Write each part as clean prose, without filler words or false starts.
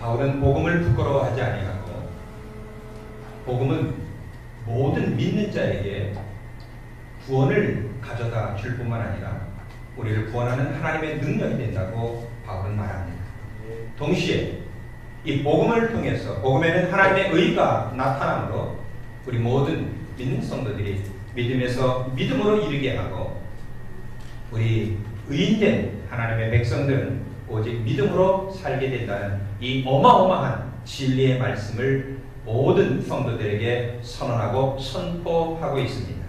바울은 복음을 부끄러워하지 아니하고 복음은 모든 믿는 자에게 구원을 가져다 줄 뿐만 아니라 우리를 구원하는 하나님의 능력이 된다고 바울은 말합니다. 동시에 이 복음을 통해서 복음에는 하나님의 의가 나타남으로 우리 모든 믿는 성도들이 믿음에서 믿음으로 이르게 하고 우리 의인된 하나님의 백성들은 오직 믿음으로 살게 된다는 이 어마어마한 진리의 말씀을 모든 성도들에게 선언하고 선포하고 있습니다.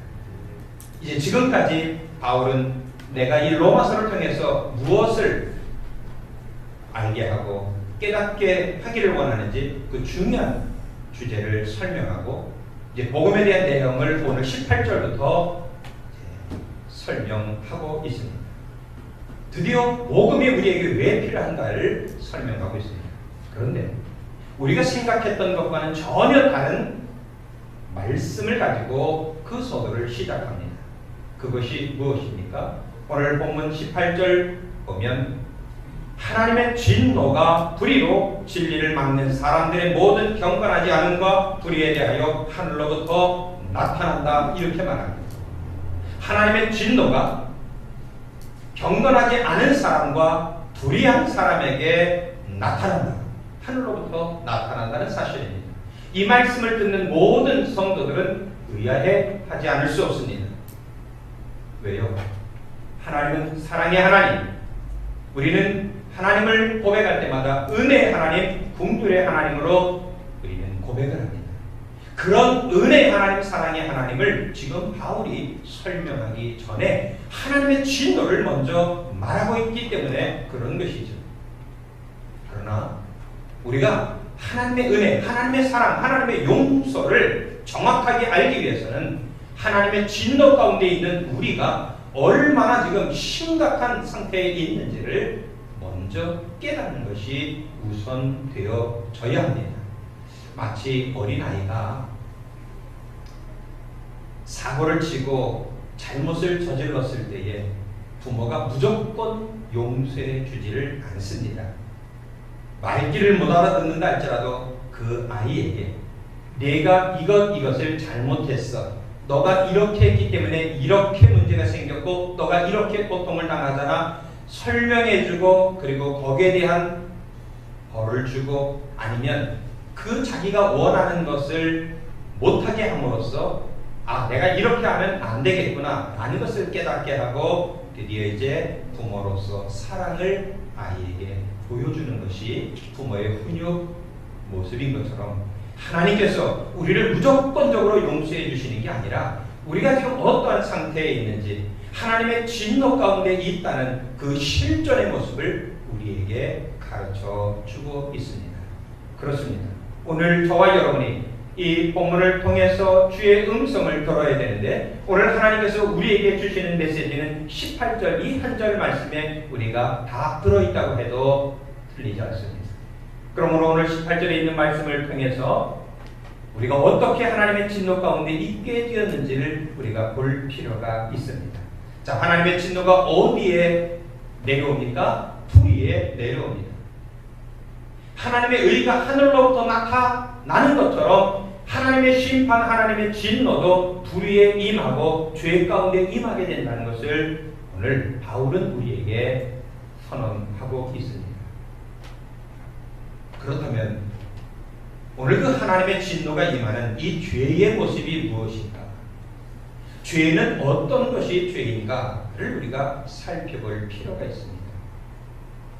이제 지금까지 바울은 내가 이 로마서를 통해서 무엇을 알게 하고 깨닫게 하기를 원하는지 그 중요한 주제를 설명하고 이제 복음에 대한 내용을 오늘 18절부터 설명하고 있습니다. 드디어 복음이 우리에게 왜 필요한가를 설명하고 있습니다. 그런데 우리가 생각했던 것과는 전혀 다른 말씀을 가지고 그 서두를 시작합니다. 그것이 무엇입니까? 오늘 본문 18절 보면 하나님의 진노가 불의로 진리를 막는 사람들의 모든 경건하지 않음과 불의에 대하여 하늘로부터 나타난다 이렇게 말합니다. 하나님의 진노가 경건하지 않은 사람과 불의한 사람에게 나타난다. 하늘로부터 나타난다는 사실입니다. 이 말씀을 듣는 모든 성도들은 의아해 하지 않을 수 없습니다. 왜요? 하나님은 사랑의 하나님. 우리는 하나님을 고백할 때마다 은혜의 하나님, 궁율의 하나님으로 우리는 고백을 합니다. 그런 은혜의 하나님, 사랑의 하나님을 지금 바울이 설명하기 전에 하나님의 진노를 먼저 말하고 있기 때문에 그런 것이죠. 그러나 우리가 하나님의 은혜, 하나님의 사랑, 하나님의 용서를 정확하게 알기 위해서는 하나님의 진노 가운데 있는 우리가 얼마나 지금 심각한 상태에 있는지를 먼저 깨닫는 것이 우선되어져야 합니다. 마치 어린아이가 사고를 치고 잘못을 저질렀을 때에 부모가 무조건 용서해 주지를 않습니다. 말귀를 못 알아듣는다 할지라도 그 아이에게 내가 이것을 잘못했어. 너가 이렇게 했기 때문에 이렇게 문제가 생겼고 너가 이렇게 고통을 당하잖아. 설명해주고 그리고 거기에 대한 벌을 주고 아니면 그 자기가 원하는 것을 못하게 함으로써 아 내가 이렇게 하면 안 되겠구나 라는 것을 깨닫게 하고 드디어 이제 부모로서 사랑을 아이에게 보여주는 것이 부모의 훈육 모습인 것처럼 하나님께서 우리를 무조건적으로 용서해 주시는 게 아니라 우리가 지금 어떠한 상태에 있는지 하나님의 진노 가운데 있다는 그 실존의 모습을 우리에게 가르쳐 주고 있습니다. 그렇습니다. 오늘 저와 여러분이 이 본문을 통해서 주의 음성을 들어야 되는데 오늘 하나님께서 우리에게 주시는 메시지는 18절 이 한 절 말씀에 우리가 다 들어있다고 해도 틀리지 않습니다. 그러므로 오늘 18절에 있는 말씀을 통해서 우리가 어떻게 하나님의 진노 가운데 있게 되었는지를 우리가 볼 필요가 있습니다. 자, 하나님의 진노가 어디에 내려옵니까? 불의에 내려옵니다. 하나님의 의가 하늘로부터 나타나는 것처럼 하나님의 심판, 하나님의 진노도 불의에 임하고 죄 가운데 임하게 된다는 것을 오늘 바울은 우리에게 선언하고 있습니다. 그렇다면 오늘 그 하나님의 진노가 임하는 이 죄의 모습이 무엇인가? 죄는 어떤 것이 죄인가를 우리가 살펴볼 필요가 있습니다.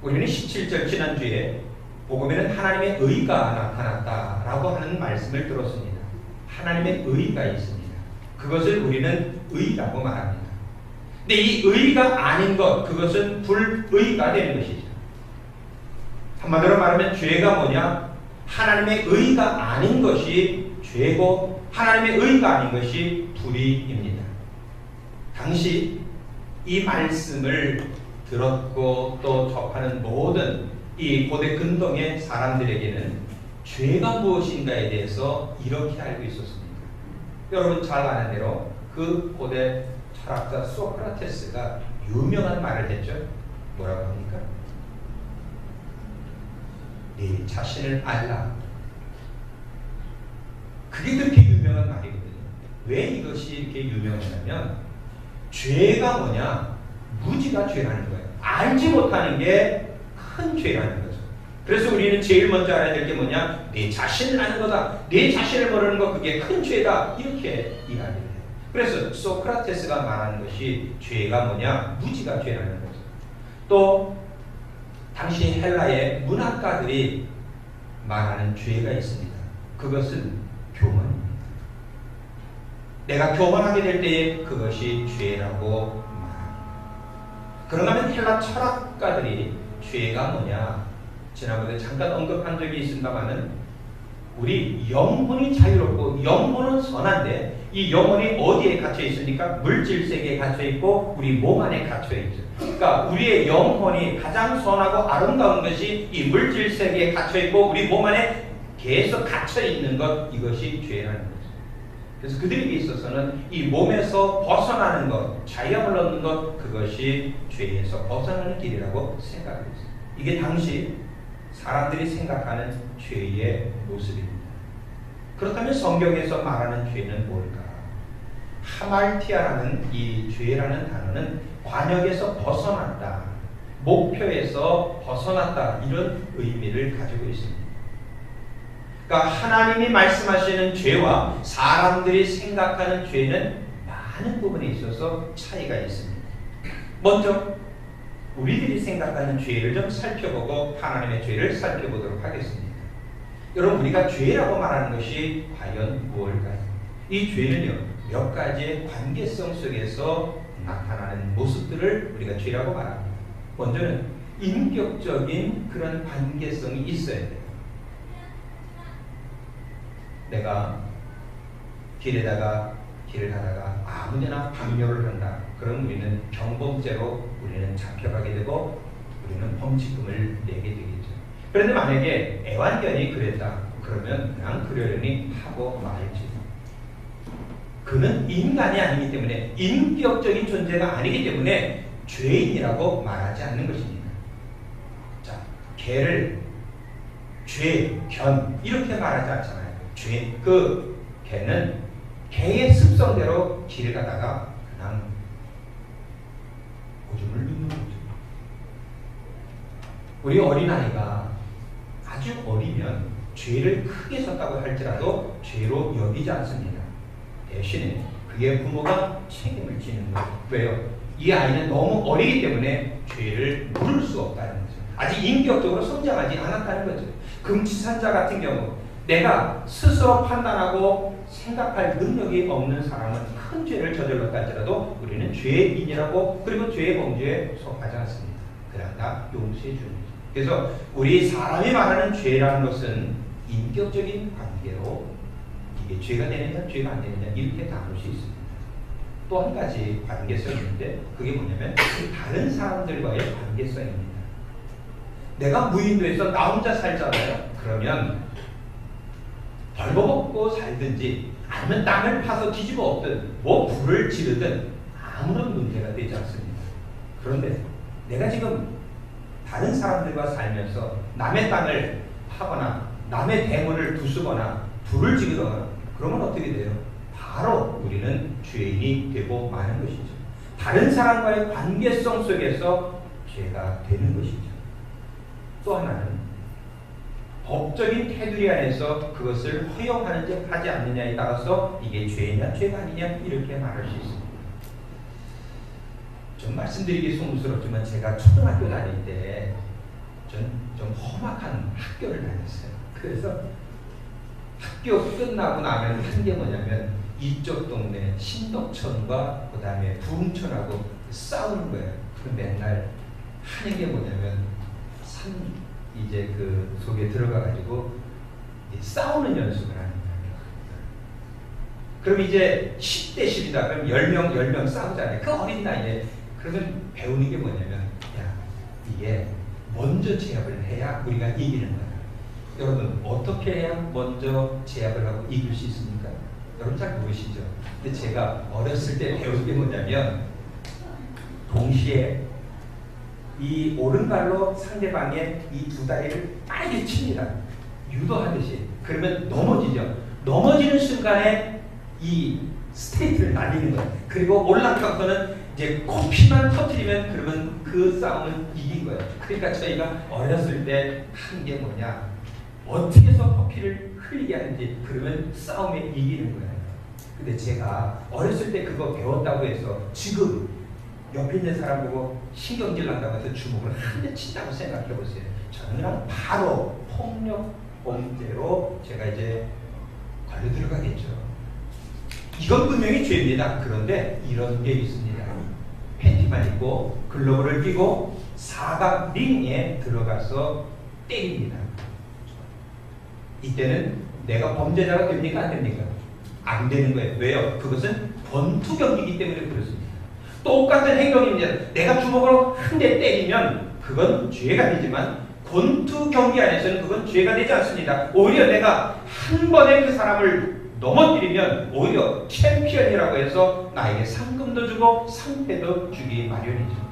우리는 17절 지난주에 복음에는 하나님의 의가 나타났다라고 하는 말씀을 들었습니다. 하나님의 의가 있습니다. 그것을 우리는 의라고 말합니다. 근데 이 의가 아닌 것, 그것은 불의가 되는 것이죠. 한마디로 말하면 죄가 뭐냐? 하나님의 의가 아닌 것이 죄고 하나님의 의가 아닌 것이 불의입니다. 당시 이 말씀을 들었고 또 접하는 모든 이 고대 근동의 사람들에게는 죄가 무엇인가에 대해서 이렇게 알고 있었습니다. 여러분 잘 아는 대로 그 고대 철학자 소크라테스가 유명한 말을 했죠. 뭐라고 합니까? 내 자신을 알라. 그게 그렇게 유명한 말이거든요. 왜 이것이 이렇게 유명하냐면 죄가 뭐냐? 무지가 죄라는 거예요. 알지 못하는 게 큰 죄라는 거죠. 그래서 우리는 제일 먼저 알아야 될 게 뭐냐? 내 자신을 아는 거다. 내 자신을 모르는 거 그게 큰 죄다. 이렇게 이야기를 해요. 그래서 소크라테스가 말하는 것이 죄가 뭐냐? 무지가 죄라는 거죠. 또 당시 헬라의 문학가들이 말하는 죄가 있습니다. 그것은 교만입니다. 내가 교만하게 될 때에 그것이 죄라고 말합니다. 그런가 하면 헬라 철학가들이 죄가 뭐냐? 지난번에 잠깐 언급한 적이 있습니다만은 우리 영혼이 자유롭고 영혼은 선한데 이 영혼이 어디에 갇혀 있습니까? 물질 세계에 갇혀 있고 우리 몸 안에 갇혀 있죠. 그러니까 우리의 영혼이 가장 선하고 아름다운 것이 이 물질 세계에 갇혀 있고 우리 몸 안에 계속 갇혀 있는 것, 이것이 죄라는 거죠. 그래서 그들에게 있어서는 이 몸에서 벗어나는 것, 자유함을 얻는 것, 그것이 죄에서 벗어나는 길이라고 생각했어요. 이게 당시 사람들이 생각하는 죄의 모습입니다. 그렇다면 성경에서 말하는 죄는 뭘까? 하말티아라는 이 죄라는 단어는 관역에서 벗어났다, 목표에서 벗어났다, 이런 의미를 가지고 있습니다. 그러니까 하나님이 말씀하시는 죄와 사람들이 생각하는 죄는 많은 부분에 있어서 차이가 있습니다. 먼저 우리들이 생각하는 죄를 좀 살펴보고 하나님의 죄를 살펴보도록 하겠습니다. 여러분, 우리가 죄라고 말하는 것이 과연 무엇일까요? 이 죄는요, 몇 가지의 관계성 속에서 나타나는 모습들을 우리가 죄라고 말합니다. 먼저는 인격적인 그런 관계성이 있어야 돼요. 내가 길을 가다가 아무데나 방뇨를 한다. 그럼 우리는 경범죄로 우리는 잡혀가게 되고 우리는 범칙금을 내게 되겠죠. 그런데 만약에 애완견이 그랬다. 그러면 그냥 그러려니 하고 말지. 그는 인간이 아니기 때문에, 인격적인 존재가 아니기 때문에 죄인이라고 말하지 않는 것입니다. 자, 개를 죄, 견 이렇게 말하지 않잖아요. 그 개는 개의 습성대로 길을 가다가 그냥 오줌을 누는 거죠. 우리 어린아이가 아주 어리면 죄를 크게 졌다고 할지라도 죄로 여기지 않습니다. 대신에 그의 부모가 책임을 지는 거예요. 왜요? 이 아이는 너무 어리기 때문에 죄를 물을 수 없다는 거죠. 아직 인격적으로 성장하지 않았다는 거죠. 금치산자 같은 경우 내가 스스로 판단하고 생각할 능력이 없는 사람은 큰 죄를 저질렀다 할지라도 우리는 죄인이라고, 그리고 죄의 범죄에 속하지 않습니다. 그냥 다 용서해 주는 거죠. 그래서 우리 사람이 말하는 죄라는 것은 인격적인 관계로 이게 죄가 되느냐 죄가 안 되느냐 이렇게 나눌 수 있습니다. 또 한 가지 관계성이 있는데 그게 뭐냐면 다른 사람들과의 관계성입니다. 내가 무인도에서 나 혼자 살잖아요. 그러면 벌거벗고 살든지 아니면 땅을 파서 뒤집어 엎든 뭐 불을 지르든 아무런 문제가 되지 않습니다. 그런데 내가 지금 다른 사람들과 살면서 남의 땅을 파거나 남의 대문을 부수거나 불을 지르거나 그러면 어떻게 돼요? 바로 우리는 죄인이 되고 마는 것이죠. 다른 사람과의 관계성 속에서 죄가 되는 것이죠. 또 하나는 법적인 테두리 안에서 그것을 허용하는지 하지 않느냐에 따라서 이게 죄냐 죄가 아니냐 이렇게 말할 수 있습니다. 좀 말씀드리기 송구스럽지만 제가 초등학교 다닐 때 좀 험악한 학교를 다녔어요. 그래서 학교 끝나고 나면 한 게 뭐냐면 이쪽 동네 신덕천과 그 다음에 부흥천하고 싸우는 거예요. 그 맨날 하는 게 뭐냐면 이제 그 속에 들어가가지고 싸우는 연습을 하는 거예요. 그럼 이제 10대 10이다. 그럼 10명 싸우잖아요. 그 어린 나이에. 그러면 배우는 게 뭐냐면, 야, 이게 먼저 제압을 해야 우리가 이기는 거야. 여러분, 어떻게 해야 먼저 제압을 하고 이길 수 있습니까? 여러분 잘 모르시죠? 근데 제가 어렸을 때 배운 게 뭐냐면, 동시에 이 오른발로 상대방의 이 두 다리를 빠르게 칩니다. 유도하듯이. 그러면 넘어지죠. 넘어지는 순간에 이 스테이트를 날리는 거예요. 그리고 올라가서는 이제 코피만 터뜨리면 그러면 그 싸움은 이긴 거예요. 그러니까 저희가 어렸을 때 한 게 뭐냐, 어떻게 해서 코피를 흘리게 하는지, 그러면 싸움에 이기는 거예요. 근데 제가 어렸을 때 그거 배웠다고 해서 지금 옆에 있는 사람 보고 신경질 난다고 해서 주먹을 한 대 친다고 생각해 보세요. 저는 그냥 바로 폭력 범죄로 제가 이제 걸려 들어가겠죠. 이건 분명히 죄입니다. 그런데 이런 게 있습니다. 팬티만 입고 글러브를 끼고 사각 링에 들어가서 때립니다. 이때는 내가 범죄자가 됩니까? 안 됩니까? 안 되는 거예요. 왜요? 그것은 권투 경기이기 때문에 그렇습니다. 똑같은 행동입니다. 내가 주먹으로 한 대 때리면 그건 죄가 되지만 권투 경기 안에서는 그건 죄가 되지 않습니다. 오히려 내가 한 번에 그 사람을 넘어뜨리면 오히려 챔피언이라고 해서 나에게 상금도 주고 상패도 주기 마련이죠.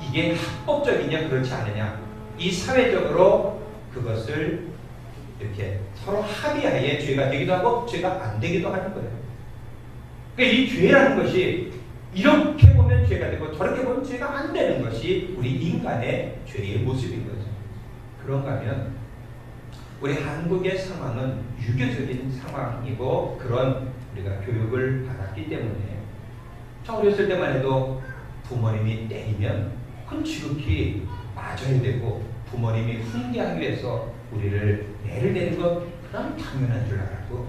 이게 합법적이냐 그렇지 않느냐, 이 사회적으로 그것을 이렇게 서로 합의하에 죄가 되기도 하고 죄가 안 되기도 하는 거예요. 그러니까 이 죄라는 것이 이렇게 보면 죄가 되고 저렇게 보면 죄가 안 되는 것이 우리 인간의 죄의 모습인 거죠. 그런가 하면 우리 한국의 상황은 유교적인 상황이고 그런 우리가 교육을 받았기 때문에 저 어렸을 때만 해도 부모님이 때리면 그건 지극히 맞아야 되고 부모님이 훈계하기 위해서 우리를 매를 내는 것 그건 당연한 줄 알았고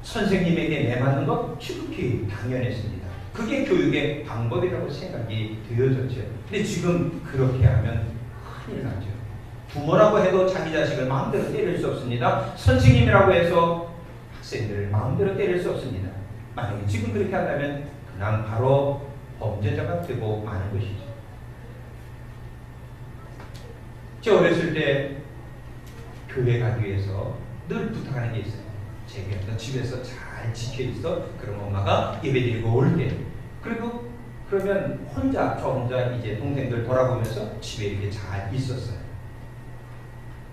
선생님에게 매맞는 것 지극히 당연했습니다. 그게 교육의 방법이라고 생각이 되어졌죠. 근데 지금 그렇게 하면 큰일 나죠. 부모라고 해도 자기 자식을 마음대로 때릴 수 없습니다. 선생님이라고 해서 학생들을 마음대로 때릴 수 없습니다. 만약에 지금 그렇게 한다면 그냥 바로 범죄자가 되고 마는 것이죠. 제가 어렸을 때 교회 가기 위해서 늘 부탁하는 게 있어요. 제게 너 집에서 잘 지켜 있어. 그럼 엄마가 예배드리고 올 때. 그리고 그러면 저 혼자 이제 동생들 돌아보면서 집에 이렇게 잘 있었어요.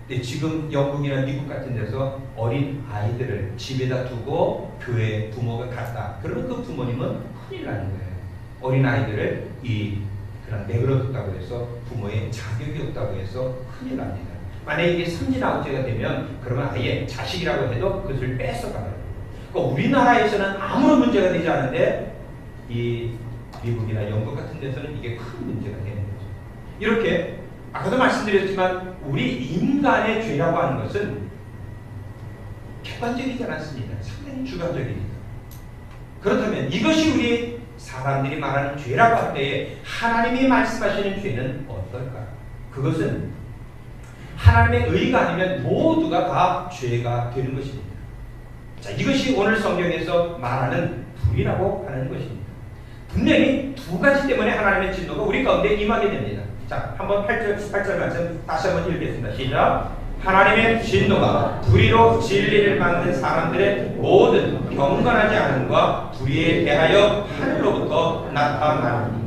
근데 지금 영국이나 미국 같은 데서 어린 아이들을 집에다 두고 교회 부모가 갔다. 그러면 그 부모님은 큰일 나는 거예요. 어린 아이들을 그런 내버려뒀다고 해서 부모의 자격이 없다고 해서 큰일 납니다. 만약에 이게 삼진 아웃제가 되면 그러면 아예 자식이라고 해도 그것을 뺏어가요. 그러니까 우리나라에서는 아무런 문제가 되지 않은데 이 미국이나 영국 같은 데서는 이게 큰 문제가 되는 거죠. 이렇게 아까도 말씀드렸지만 우리 인간의 죄라고 하는 것은 객관적이지 않습니다. 상당히 주관적입니다. 그렇다면 이것이 우리 사람들이 말하는 죄라고 할 때에 하나님이 말씀하시는 죄는 어떨까? 그것은 하나님의 의가 아니면 모두가 다 죄가 되는 것입니다. 자, 이것이 오늘 성경에서 말하는 불이라고 하는 것입니다. 분명히 두 가지 때문에 하나님의 진노가 우리 가운데 임하게 됩니다. 자, 한번 8절 말씀 다시 한번 읽겠습니다. 시작. 하나님의 진노가 불의로 진리를 막는 사람들의 모든 경건하지 않음과 불의에 대하여 하늘로부터 나타나니.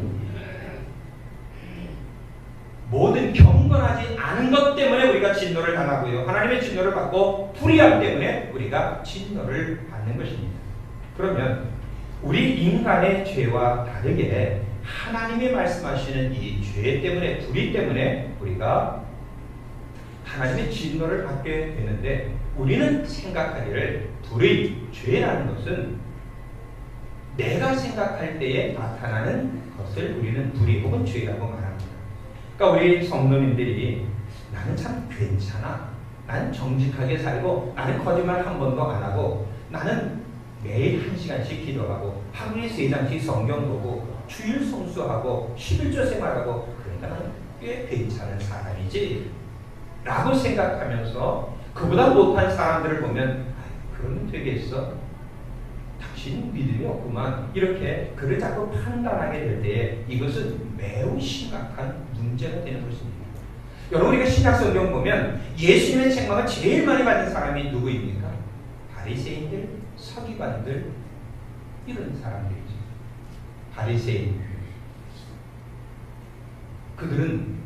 모든 경건하지 않은 것 때문에 우리가 진노를 당하고요. 하나님의 진노를 받고 불의함 때문에 우리가 진노를 받는 것입니다. 그러면 우리 인간의 죄와 다르게 하나님이 말씀하시는 이 죄 때문에 불의 때문에 우리가 하나님의 진노를 받게 되는데 우리는 생각하기를 불의, 죄라는 것은 내가 생각할 때에 나타나는 것을 우리는 불의 혹은 죄라고 말합니다. 그러니까 우리 성도님들이 나는 참 괜찮아. 나는 정직하게 살고 나는 거짓말 한 번도 안 하고 나는 매일 1시간씩 기도하고 하루에 3장씩 성경 보고 주일 성수하고 11조 생활하고 그러니까 나는 꽤 괜찮은 사람이지 라고 생각하면서 그보다 못한 사람들을 보면 그러면 되겠어? 당신은 믿음이 없구만. 이렇게 그를 자꾸 판단하게 될 때에 이것은 매우 심각한 문제가 되는 것입니다. 여러분 우리가 신약성경 보면 예수님의 책망을 제일 많이 받은 사람이 누구입니까? 바리새인들, 서기관들 이런 사람들이죠. 바리새인 그들은